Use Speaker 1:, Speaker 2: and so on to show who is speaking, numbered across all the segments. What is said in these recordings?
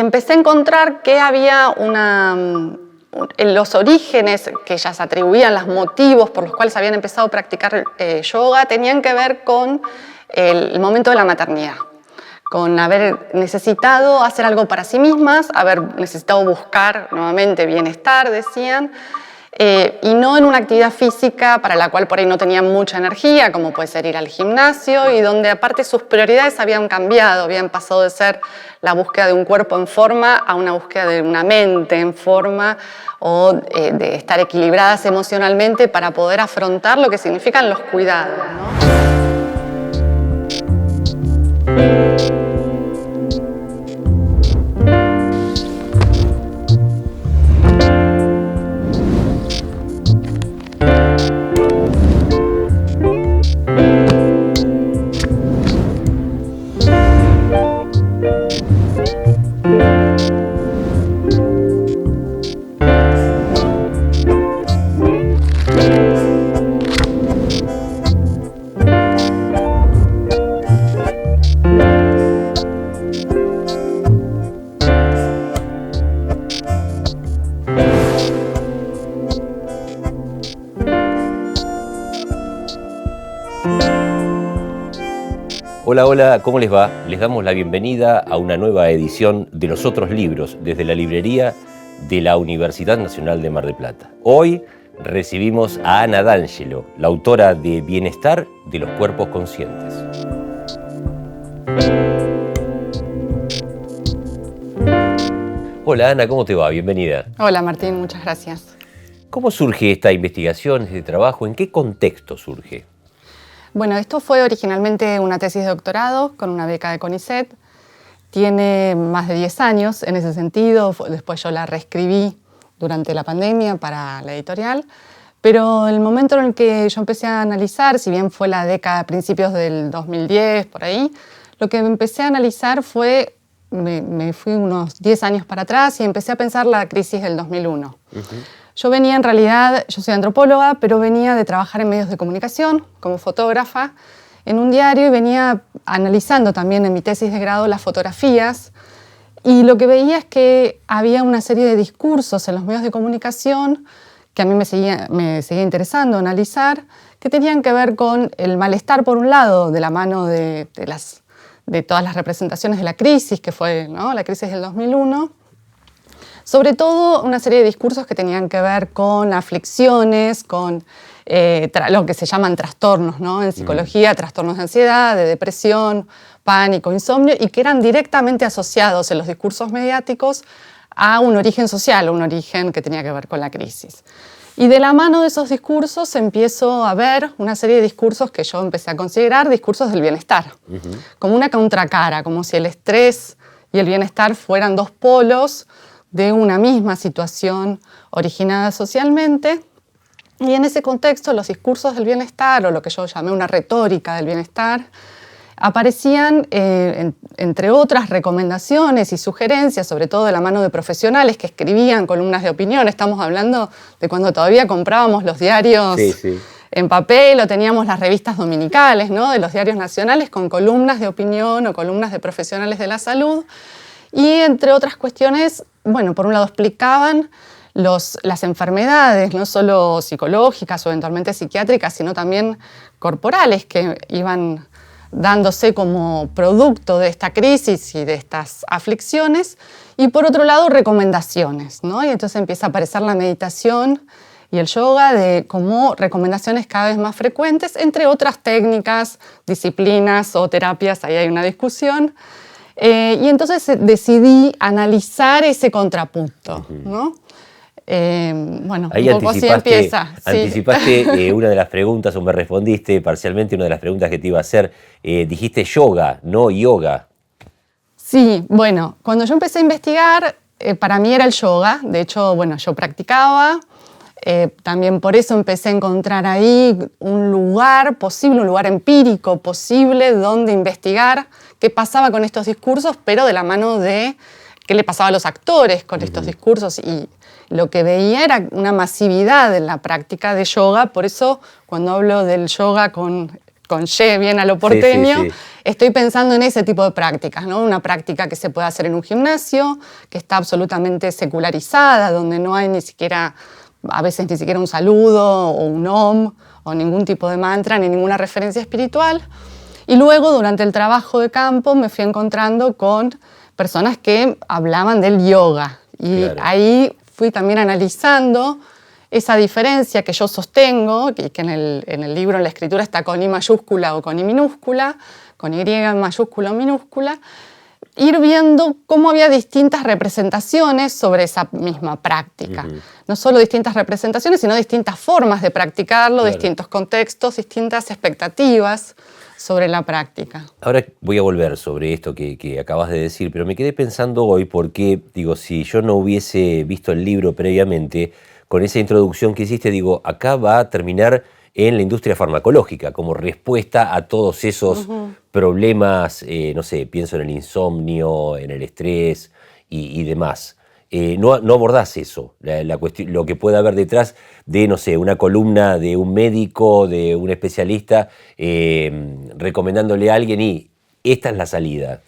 Speaker 1: empecé a encontrar que había los orígenes que ellas atribuían, los motivos por los cuales habían empezado a practicar yoga, tenían que ver con el momento de la maternidad, con haber necesitado hacer algo para sí mismas, haber necesitado buscar nuevamente bienestar, decían, y no en una actividad física para la cual por ahí no tenían mucha energía, como puede ser ir al gimnasio, y donde aparte sus prioridades habían cambiado, habían pasado de ser la búsqueda de un cuerpo en forma a una búsqueda de una mente en forma, o de estar equilibradas emocionalmente para poder afrontar lo que significan los cuidados, ¿no?
Speaker 2: Hola, hola, ¿cómo les va? Les damos la bienvenida a una nueva edición de Los Otros Libros desde la librería de la Universidad Nacional de Mar del Plata. Hoy recibimos a Ana D'Angelo, la autora de Bienestar de los Cuerpos Conscientes. Hola Ana, ¿cómo te va? Bienvenida.
Speaker 1: Hola Martín, muchas gracias.
Speaker 2: ¿Cómo surge esta investigación, este trabajo? ¿En qué contexto surge?
Speaker 1: Bueno, esto fue originalmente una tesis de doctorado con una beca de CONICET. Tiene más de 10 años en ese sentido. Después yo la reescribí durante la pandemia para la editorial. Pero el momento en el que yo empecé a analizar, si bien fue la década a principios del 2010, por ahí, lo que empecé a analizar fue, me fui unos 10 años para atrás y empecé a pensar la crisis del 2001. Yo venía en realidad, yo soy antropóloga, pero venía de trabajar en medios de comunicación como fotógrafa en un diario y venía analizando también en mi tesis de grado las fotografías, y lo que veía es que había una serie de discursos en los medios de comunicación que a mí me seguía interesando analizar, que tenían que ver con el malestar por un lado, de la mano de todas las representaciones de la crisis, que fue, ¿no?, la crisis del 2001, sobre todo una serie de discursos que tenían que ver con aflicciones, con lo que se llaman trastornos, ¿no?, en psicología, trastornos de ansiedad, de depresión, pánico, insomnio, y que eran directamente asociados en los discursos mediáticos a un origen social, un origen que tenía que ver con la crisis. Y de la mano de esos discursos empiezo a ver una serie de discursos que yo empecé a considerar discursos del bienestar, como una contracara, como si el estrés y el bienestar fueran dos polos de una misma situación originada socialmente. Y en ese contexto los discursos del bienestar, o lo que yo llamé una retórica del bienestar, aparecían, entre otras recomendaciones y sugerencias, sobre todo de la mano de profesionales que escribían columnas de opinión. Estamos hablando de cuando todavía comprábamos los diarios en papel, o teníamos las revistas dominicales, ¿no?, de los diarios nacionales con columnas de opinión o columnas de profesionales de la salud. Y entre otras cuestiones, bueno, por un lado explicaban las enfermedades, no solo psicológicas o eventualmente psiquiátricas, sino también corporales, que iban dándose como producto de esta crisis y de estas aflicciones. Y por otro lado, recomendaciones, ¿no? Y entonces empieza a aparecer la meditación y el yoga como recomendaciones cada vez más frecuentes, entre otras técnicas, disciplinas o terapias, ahí hay una discusión. Y entonces decidí analizar ese contrapunto, ¿no? Bueno,
Speaker 2: ahí
Speaker 1: un poco así empieza.
Speaker 2: Anticipaste una de las preguntas, o me respondiste parcialmente una de las preguntas que te iba a hacer. Dijiste yoga, no yoga.
Speaker 1: Sí, bueno, cuando yo empecé a investigar, para mí era el yoga. De hecho, bueno, yo practicaba. También por eso empecé a encontrar ahí un lugar posible, un lugar empírico posible donde investigar qué pasaba con estos discursos, pero de la mano de qué le pasaba a los actores con estos discursos. Y lo que veía era una masividad en la práctica de yoga. Por eso, cuando hablo del yoga con Y bien a lo porteño, estoy pensando en ese tipo de prácticas, ¿no? Una práctica que se puede hacer en un gimnasio, que está absolutamente secularizada, donde no hay ni siquiera, a veces ni siquiera un saludo o un om o ningún tipo de mantra ni ninguna referencia espiritual. Y luego, durante el trabajo de campo, me fui encontrando con personas que hablaban del yoga. Y
Speaker 2: claro.
Speaker 1: ahí fui también analizando esa diferencia que yo sostengo, y que en el libro, en la escritura, está con I mayúscula o con I minúscula, con Y mayúscula o minúscula, ir viendo cómo había distintas representaciones sobre esa misma práctica. No solo distintas representaciones, sino distintas formas de practicarlo,
Speaker 2: claro.
Speaker 1: distintos contextos, distintas expectativas sobre la práctica.
Speaker 2: Ahora voy a volver sobre esto que acabas de decir, pero me quedé pensando hoy porque, digo, si yo no hubiese visto el libro previamente, con esa introducción que hiciste, digo, acá va a terminar en la industria farmacológica, como respuesta a todos esos problemas, no sé, pienso en el insomnio, en el estrés y demás. No abordás eso, la cuestión, lo que puede haber detrás de, no sé, una columna de un médico, de un especialista, recomendándole a alguien y esta es la salida.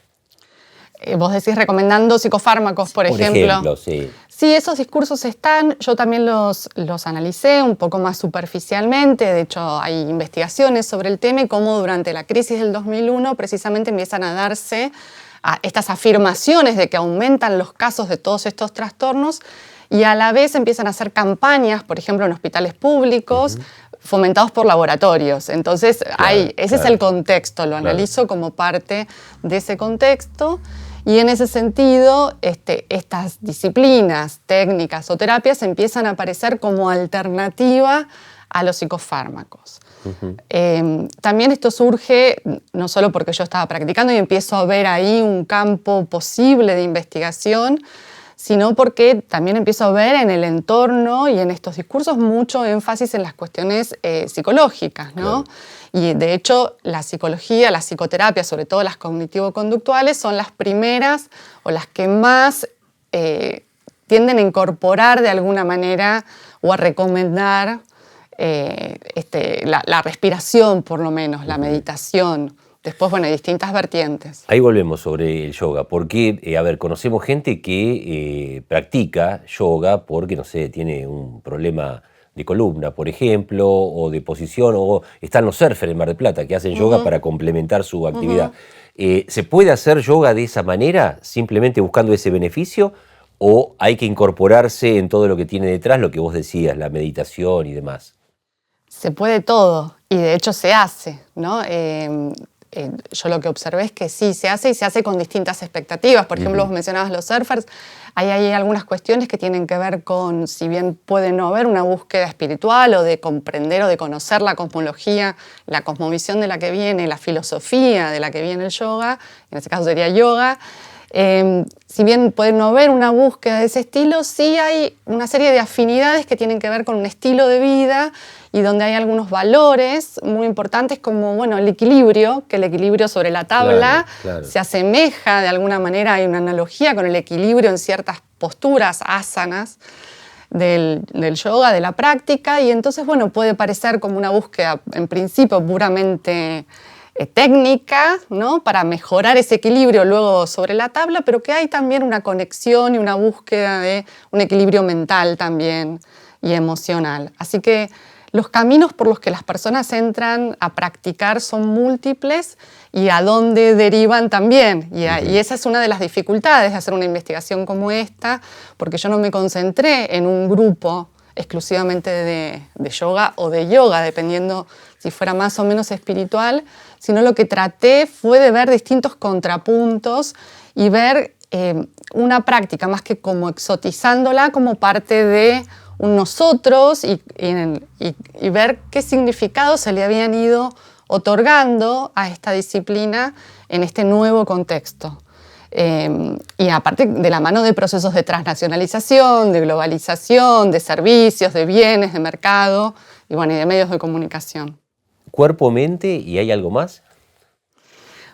Speaker 1: Vos decís recomendando psicofármacos, por ejemplo.
Speaker 2: Por ejemplo, sí.
Speaker 1: Sí, esos discursos están, yo también los analicé un poco más superficialmente, de hecho hay investigaciones sobre el tema y cómo durante la crisis del 2001 precisamente empiezan a darse estas afirmaciones de que aumentan los casos de todos estos trastornos y a la vez empiezan a hacer campañas, por ejemplo en hospitales públicos, fomentados por laboratorios. Entonces ese es el contexto, lo analizo como parte de ese contexto. Y en ese sentido, estas disciplinas, técnicas o terapias empiezan a aparecer como alternativa a los psicofármacos. También esto surge no solo porque yo estaba practicando y empiezo a ver ahí un campo posible de investigación, sino porque también empiezo a ver en el entorno y en estos discursos mucho énfasis en las cuestiones psicológicas, ¿no? Claro. Y de hecho la psicología, la psicoterapia, sobre todo las cognitivo-conductuales, son las primeras o las que más tienden a incorporar de alguna manera o a recomendar la respiración, por lo menos, la meditación. Después, bueno, hay distintas vertientes.
Speaker 2: Ahí volvemos sobre el yoga, porque, a ver, conocemos gente que practica yoga porque, no sé, tiene un problema de columna, por ejemplo, o de posición, o están los surfers en Mar del Plata que hacen yoga para complementar su actividad. ¿Se puede hacer yoga de esa manera, simplemente buscando ese beneficio, o hay que incorporarse en todo lo que tiene detrás, lo que vos decías, la meditación y demás?
Speaker 1: Se puede todo, y de hecho se hace, ¿no? Yo lo que observé es que sí, se hace y se hace con distintas expectativas. Por ejemplo, vos mencionabas los surfers, hay algunas cuestiones que tienen que ver con, si bien puede no haber una búsqueda espiritual o de comprender o de conocer la cosmología, la cosmovisión de la que viene, la filosofía de la que viene el yoga, en este caso sería yoga, si bien puede no haber una búsqueda de ese estilo, sí hay una serie de afinidades que tienen que ver con un estilo de vida y donde hay algunos valores muy importantes como, bueno, el equilibrio, que el equilibrio sobre la tabla se asemeja de alguna manera, hay una analogía con el equilibrio en ciertas posturas, asanas, del yoga, de la práctica, y entonces, bueno, puede parecer como una búsqueda, en principio, puramente técnica, ¿no? Para mejorar ese equilibrio luego sobre la tabla, pero que hay también una conexión y una búsqueda de un equilibrio mental también y emocional. Así que los caminos por los que las personas entran a practicar son múltiples y a dónde derivan también. Y esa es una de las dificultades de hacer una investigación como esta, porque yo no me concentré en un grupo exclusivamente de yoga o de yoga, dependiendo si fuera más o menos espiritual, sino lo que traté fue de ver distintos contrapuntos y ver una práctica más que como exotizándola como parte de un nosotros y ver qué significado se le habían ido otorgando a esta disciplina en este nuevo contexto. Y aparte de la mano de procesos de transnacionalización, de globalización, de servicios, de bienes, de mercado y, bueno, y de medios de comunicación.
Speaker 2: ¿Cuerpo, mente y hay algo más?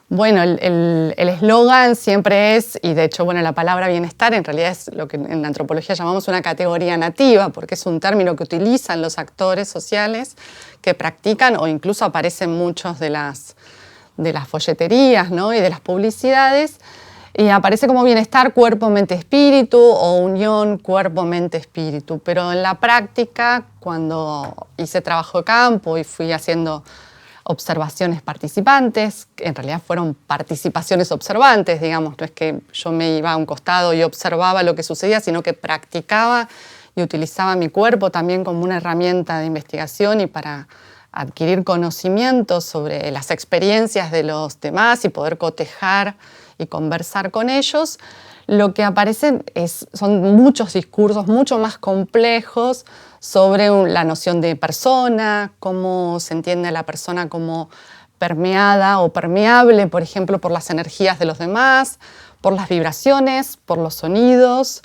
Speaker 1: Bueno, el eslogan siempre es, y de hecho, bueno, la palabra bienestar en realidad es lo que en la antropología llamamos una categoría nativa, porque es un término que utilizan los actores sociales que practican o incluso aparecen muchos de de las folleterías, ¿no? Y de las publicidades, y aparece como bienestar cuerpo, mente, espíritu o unión cuerpo, mente, espíritu. Pero en la práctica, cuando hice trabajo de campo y fui haciendo observaciones participantes, que en realidad fueron participaciones observantes, digamos, no es que yo me iba a un costado y observaba lo que sucedía, sino que practicaba y utilizaba mi cuerpo también como una herramienta de investigación y para adquirir conocimientos sobre las experiencias de los demás y poder cotejar y conversar con ellos. Lo que aparecen son muchos discursos mucho más complejos sobre la noción de persona, cómo se entiende a la persona como permeada o permeable, por ejemplo, por las energías de los demás, por las vibraciones, por los sonidos.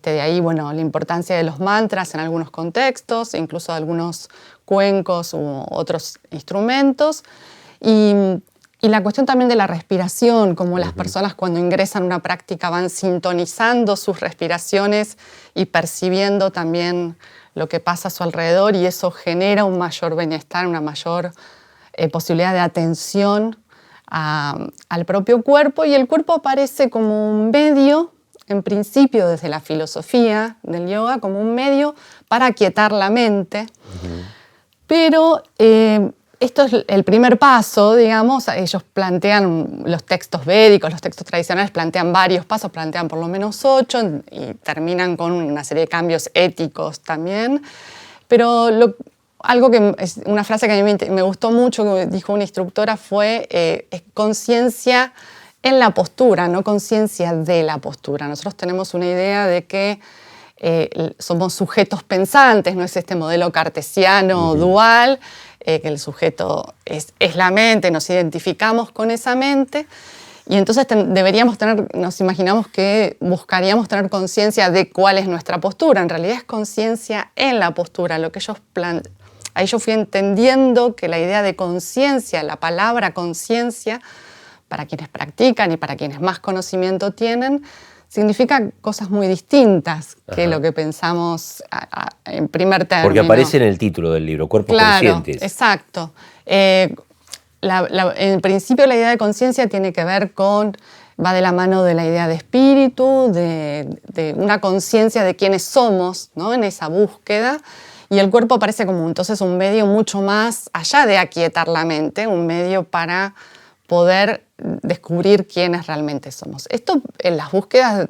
Speaker 1: De ahí, bueno, la importancia de los mantras en algunos contextos, incluso de algunos cuencos u otros instrumentos. Y la cuestión también de la respiración, como las personas cuando ingresan a una práctica van sintonizando sus respiraciones y percibiendo también lo que pasa a su alrededor, y eso genera un mayor bienestar, una mayor posibilidad de atención al propio cuerpo, y el cuerpo aparece como un medio, en principio desde la filosofía del yoga, como un medio para aquietar la mente, pero esto es el primer paso, digamos. Ellos plantean, los textos védicos, los textos tradicionales plantean varios pasos, plantean por lo menos 8 y terminan con una serie de cambios éticos también. Pero una frase que a mí me gustó mucho, que dijo una instructora, fue conciencia en la postura, no conciencia de la postura. Nosotros tenemos una idea de que somos sujetos pensantes, no es este modelo cartesiano dual, que el sujeto es la mente, nos identificamos con esa mente, y entonces nos imaginamos que buscaríamos tener conciencia de cuál es nuestra postura. En realidad es conciencia en la postura. Ahí yo fui entendiendo que la idea de conciencia, la palabra conciencia, para quienes practican y para quienes más conocimiento tienen, significa cosas muy distintas que lo que pensamos en primer término.
Speaker 2: Porque aparece en el título del libro, Cuerpos Conscientes.
Speaker 1: Exacto. En principio la idea de conciencia tiene que ver va de la mano de la idea de espíritu, de una conciencia de quiénes somos, ¿no? En esa búsqueda. Y el cuerpo aparece como entonces un medio mucho más allá de aquietar la mente, un medio para poder descubrir quiénes realmente somos. Esto en las búsquedas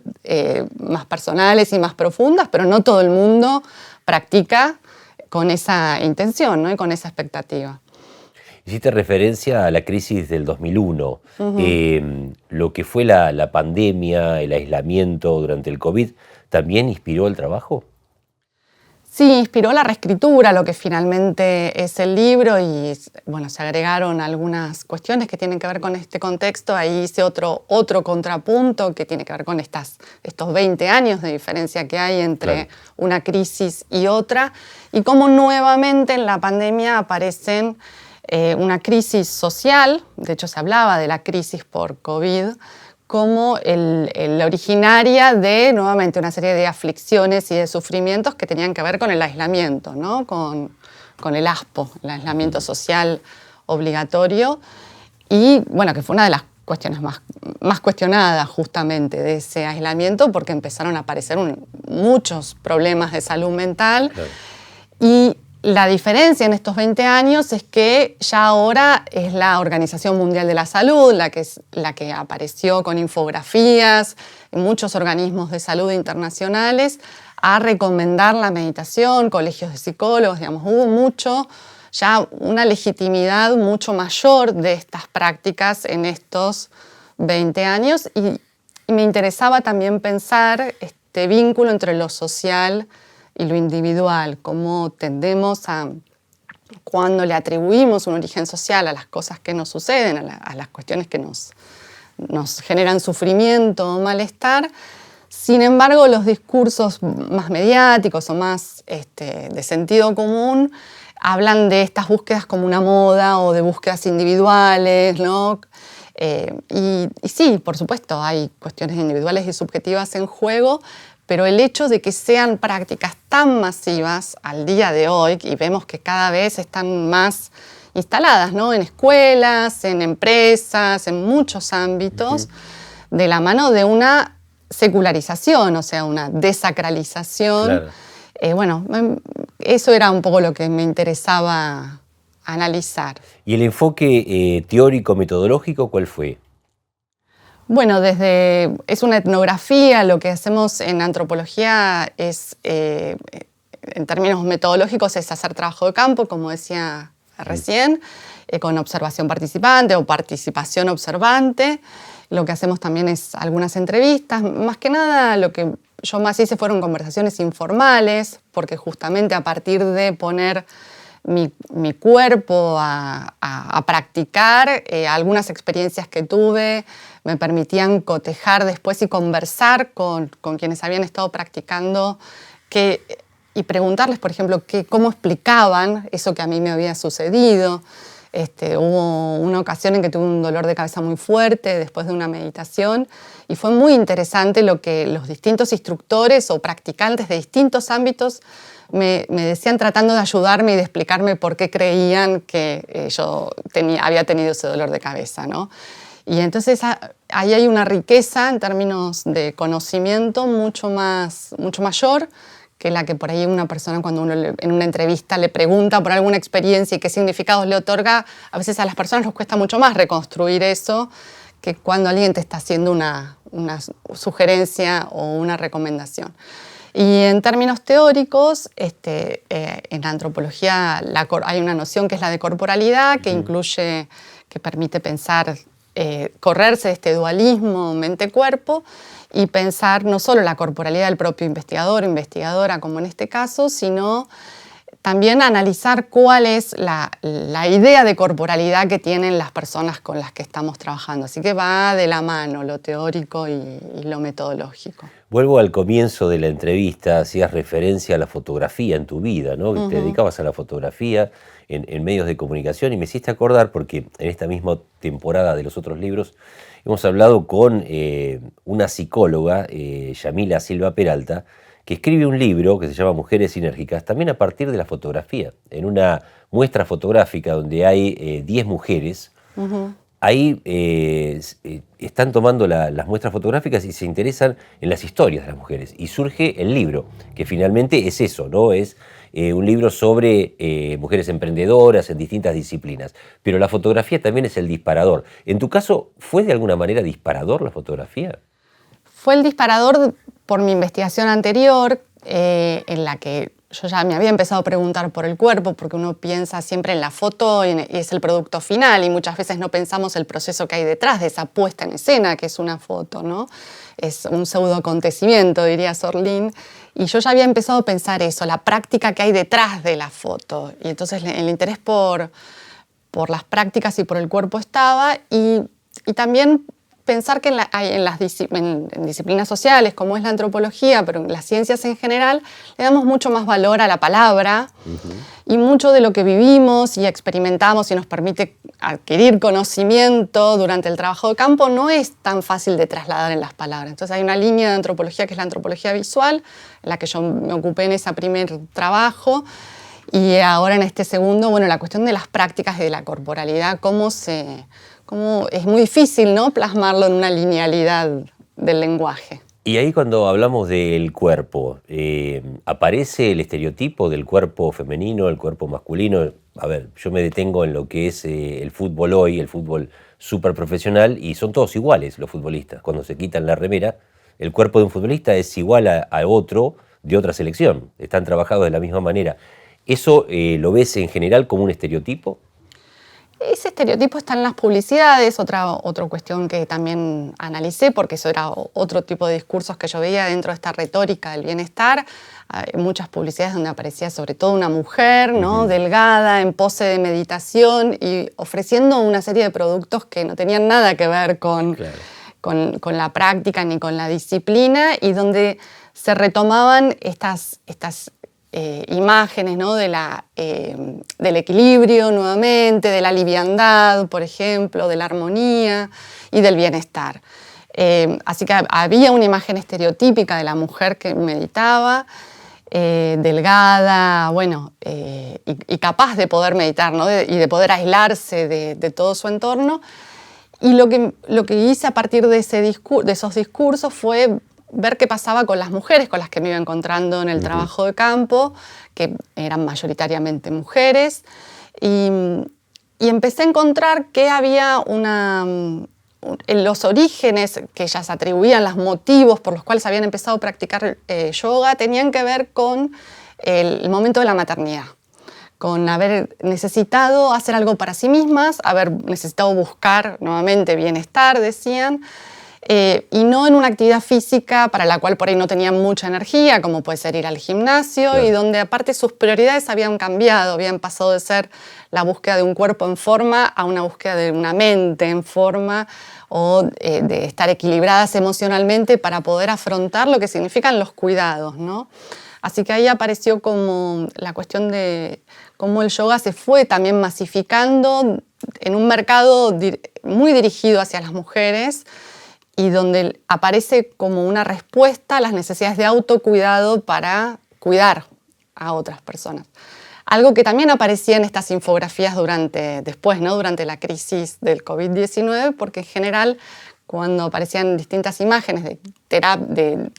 Speaker 1: más personales y más profundas, pero no todo el mundo practica con esa intención, ¿no? Y con esa expectativa.
Speaker 2: Hiciste referencia a la crisis del 2001. Lo que fue la pandemia, el aislamiento durante el COVID, ¿también inspiró el trabajo?
Speaker 1: Sí, inspiró la reescritura, lo que finalmente es el libro, y bueno, se agregaron algunas cuestiones que tienen que ver con este contexto. Ahí hice otro contrapunto que tiene que ver con estos 20 años de diferencia que hay entre una crisis y otra, y cómo nuevamente en la pandemia aparecen una crisis social. De hecho, se hablaba de la crisis por COVID como la originaria de, nuevamente, una serie de aflicciones y de sufrimientos que tenían que ver con el aislamiento, ¿no? Con el ASPO, el aislamiento social obligatorio, y bueno, que fue una de las cuestiones más cuestionadas justamente de ese aislamiento, porque empezaron a aparecer muchos problemas de salud mental. Claro. Y la diferencia en estos 20 años es que ya ahora es la Organización Mundial de la Salud la que apareció con infografías en muchos organismos de salud internacionales a recomendar la meditación, colegios de psicólogos, digamos, hubo ya una legitimidad mucho mayor de estas prácticas en estos 20 años, y me interesaba también pensar este vínculo entre lo social y lo individual, cómo tendemos cuando le atribuimos un origen social a las cosas que nos suceden, a las cuestiones que nos generan sufrimiento o malestar. Sin embargo, los discursos más mediáticos o más de sentido común hablan de estas búsquedas como una moda o de búsquedas individuales, ¿no? Y sí, por supuesto, hay cuestiones individuales y subjetivas en juego, pero el hecho de que sean prácticas tan masivas al día de hoy, y vemos que cada vez están más instaladas, ¿no? En escuelas, en empresas, en muchos ámbitos, de la mano de una secularización, o sea, una desacralización. Bueno, eso era un poco lo que me interesaba analizar.
Speaker 2: ¿Y el enfoque teórico, metodológico, cuál fue?
Speaker 1: Bueno, es una etnografía. Lo que hacemos en antropología es, en términos metodológicos, es hacer trabajo de campo, como decía recién, con observación participante o participación observante. Lo que hacemos también es algunas entrevistas. Más que nada, lo que yo más hice fueron conversaciones informales, porque justamente a partir de poner mi cuerpo a practicar, algunas experiencias que tuve me permitían cotejar después y conversar con quienes habían estado practicando y preguntarles, por ejemplo, cómo explicaban eso que a mí me había sucedido. Hubo una ocasión en que tuve un dolor de cabeza muy fuerte después de una meditación y fue muy interesante lo que los distintos instructores o practicantes de distintos ámbitos me decían, tratando de ayudarme y de explicarme por qué creían que yo había tenido ese dolor de cabeza, ¿no? Y entonces ahí hay una riqueza en términos de conocimiento mucho mayor que la que por ahí una persona, cuando uno en una entrevista le pregunta por alguna experiencia y qué significados le otorga, a veces a las personas nos cuesta mucho más reconstruir eso que cuando alguien te está haciendo una sugerencia o una recomendación. Y en términos teóricos, en la antropología hay una noción que es la de corporalidad, que permite pensar, correrse de este dualismo mente-cuerpo y pensar no solo la corporalidad del propio investigador o investigadora, como en este caso, sino también analizar cuál es la idea de corporalidad que tienen las personas con las que estamos trabajando. Así que va de la mano lo teórico y lo metodológico.
Speaker 2: Vuelvo al comienzo de la entrevista, hacías referencia a la fotografía en tu vida, ¿no? Te dedicabas a la fotografía en medios de comunicación y me hiciste acordar, porque en esta misma temporada de los otros libros hemos hablado con una psicóloga, Yamila Silva Peralta, que escribe un libro que se llama Mujeres Sinérgicas, también a partir de la fotografía, en una muestra fotográfica donde hay 10 mujeres. Ahí están tomando las muestras fotográficas y se interesan en las historias de las mujeres. Y surge el libro, que finalmente es eso, ¿no? Es un libro sobre mujeres emprendedoras en distintas disciplinas. Pero la fotografía también es el disparador. En tu caso, ¿fue de alguna manera disparador la fotografía?
Speaker 1: Fue el disparador por mi investigación anterior, en la que yo ya me había empezado a preguntar por el cuerpo, porque uno piensa siempre en la foto y es el producto final, y muchas veces no pensamos el proceso que hay detrás de esa puesta en escena, que es una foto, ¿no? Es un pseudoacontecimiento, diría Sorlin. Y yo ya había empezado a pensar eso, la práctica que hay detrás de la foto. Y entonces el interés por las prácticas y por el cuerpo estaba, y también pensar que en disciplinas sociales, como es la antropología, pero en las ciencias en general, le damos mucho más valor a la palabra, y mucho de lo que vivimos y experimentamos y nos permite adquirir conocimiento durante el trabajo de campo no es tan fácil de trasladar en las palabras. Entonces hay una línea de antropología que es la antropología visual, en la que yo me ocupé en ese primer trabajo, y ahora en este segundo, bueno, la cuestión de las prácticas y de la corporalidad, cómo es muy difícil, ¿no?, plasmarlo en una linealidad del lenguaje.
Speaker 2: Y ahí, cuando hablamos del cuerpo, ¿aparece el estereotipo del cuerpo femenino, el cuerpo masculino? A ver, yo me detengo en lo que es el fútbol hoy, el fútbol súper profesional, y son todos iguales los futbolistas. Cuando se quitan la remera, el cuerpo de un futbolista es igual a otro de otra selección. Están trabajados de la misma manera. ¿Eso lo ves en general como un estereotipo?
Speaker 1: Ese estereotipo está en las publicidades, otra cuestión que también analicé, porque eso era otro tipo de discursos que yo veía dentro de esta retórica del bienestar. Hay muchas publicidades donde aparecía sobre todo una mujer, ¿no?, delgada, en pose de meditación y ofreciendo una serie de productos que no tenían nada que ver con la práctica ni con la disciplina, y donde se retomaban estas imágenes, ¿no?, del equilibrio nuevamente, de la liviandad, por ejemplo, de la armonía y del bienestar. Así que había una imagen estereotípica de la mujer que meditaba, delgada, bueno, y capaz de poder meditar, ¿no? Y de poder aislarse de todo su entorno. Y lo que hice a partir de esos discursos fue ver qué pasaba con las mujeres con las que me iba encontrando en el trabajo de campo, que eran mayoritariamente mujeres, y empecé a encontrar que había en los orígenes que ellas atribuían, los motivos por los cuales habían empezado a practicar yoga, tenían que ver con el momento de la maternidad, con haber necesitado hacer algo para sí mismas, haber necesitado buscar nuevamente bienestar, decían, y no en una actividad física para la cual por ahí no tenían mucha energía, como puede ser ir al gimnasio, claro. Y donde aparte sus prioridades habían cambiado, habían pasado de ser la búsqueda de un cuerpo en forma a una búsqueda de una mente en forma, o de estar equilibradas emocionalmente para poder afrontar lo que significan los cuidados, ¿no? Así que ahí apareció como la cuestión de cómo el yoga se fue también masificando en un mercado muy dirigido hacia las mujeres, y donde aparece como una respuesta a las necesidades de autocuidado para cuidar a otras personas. Algo que también aparecía en estas infografías después, ¿no? Durante la crisis del COVID-19, porque en general cuando aparecían distintas imágenes de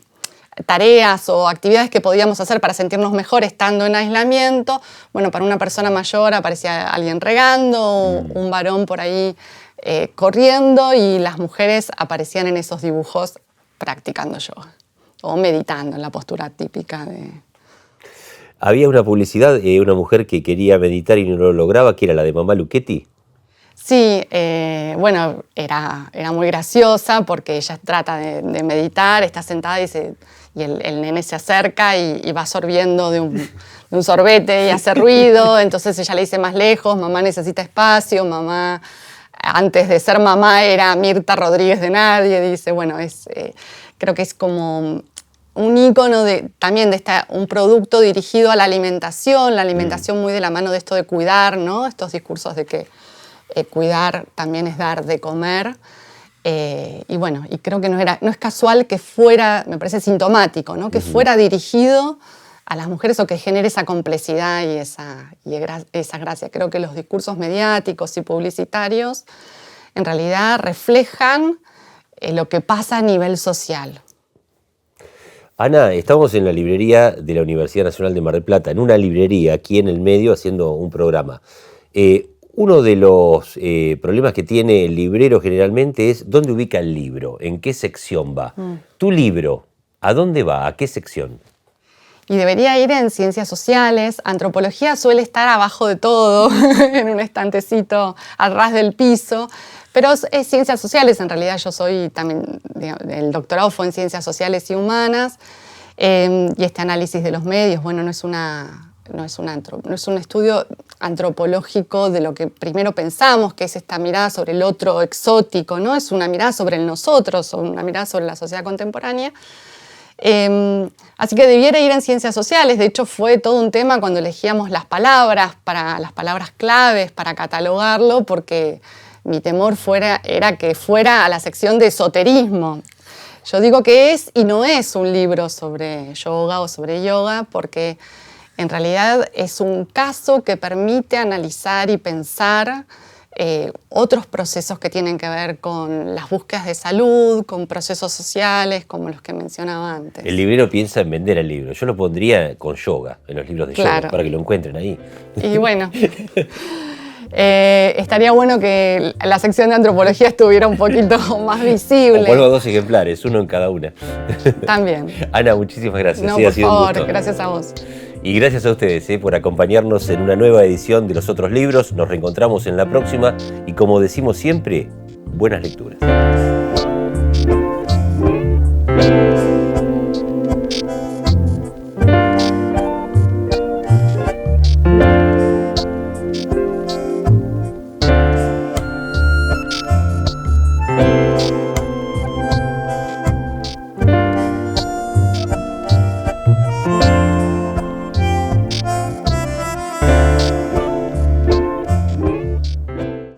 Speaker 1: tareas o actividades que podíamos hacer para sentirnos mejor estando en aislamiento, bueno, para una persona mayor aparecía alguien regando, un varón por ahí corriendo, y las mujeres aparecían en esos dibujos practicando yoga o meditando en la postura típica de...
Speaker 2: Había una publicidad, una mujer que quería meditar y no lo lograba, que era la de Mamá Luchetti.
Speaker 1: Sí, bueno, era muy graciosa porque ella trata de meditar, está sentada y el nene se acerca y va sorbiendo de un sorbete y hace ruido, entonces ella le dice más lejos, mamá necesita espacio, mamá... Antes de ser mamá era Mirta Rodríguez de Nadie, dice, bueno, creo que es como un ícono también de un producto dirigido a la alimentación muy de la mano de esto de cuidar, ¿no? Estos discursos de que cuidar también es dar de comer. Y bueno, y creo que no es casual que fuera, me parece sintomático, ¿no? Que fuera dirigido a las mujeres o que genere esa complejidad y esa gracia. Creo que los discursos mediáticos y publicitarios en realidad reflejan lo que pasa a nivel social.
Speaker 2: Ana, estamos en la librería de la Universidad Nacional de Mar del Plata, en una librería aquí en el medio haciendo un programa. Uno de los problemas que tiene el librero generalmente es dónde ubica el libro, en qué sección va. Tu libro, ¿a dónde va? ¿A qué sección?
Speaker 1: Y debería ir en ciencias sociales. Antropología suele estar abajo de todo, en un estantecito al ras del piso, pero es ciencias sociales. En realidad yo soy también, el doctorado fue en ciencias sociales y humanas, y este análisis de los medios, bueno, no es un estudio antropológico de lo que primero pensamos, que es esta mirada sobre el otro exótico, ¿no? Es una mirada sobre el nosotros, o una mirada sobre la sociedad contemporánea. Así que debiera ir en ciencias sociales. De hecho, fue todo un tema cuando elegíamos las palabras claves para catalogarlo, porque mi temor era que fuera a la sección de esoterismo. Yo digo que es y no es un libro sobre yoga o sobre yoga, porque en realidad es un caso que permite analizar y pensar otros procesos que tienen que ver con las búsquedas de salud, con procesos sociales, como los que mencionaba antes.
Speaker 2: El librero piensa en vender el libro. Yo lo pondría con yoga, en los libros de yoga, para que lo encuentren ahí.
Speaker 1: Y bueno, estaría bueno que la sección de antropología estuviera un poquito más visible.
Speaker 2: O vuelvo a 2 ejemplares, uno en cada una.
Speaker 1: También.
Speaker 2: Ana, muchísimas gracias.
Speaker 1: No,
Speaker 2: sí,
Speaker 1: por
Speaker 2: ha sido
Speaker 1: favor,
Speaker 2: un gusto.
Speaker 1: Gracias a vos.
Speaker 2: Y gracias a ustedes por acompañarnos en una nueva edición de Los Otros Libros. Nos reencontramos en la próxima y, como decimos siempre, buenas lecturas.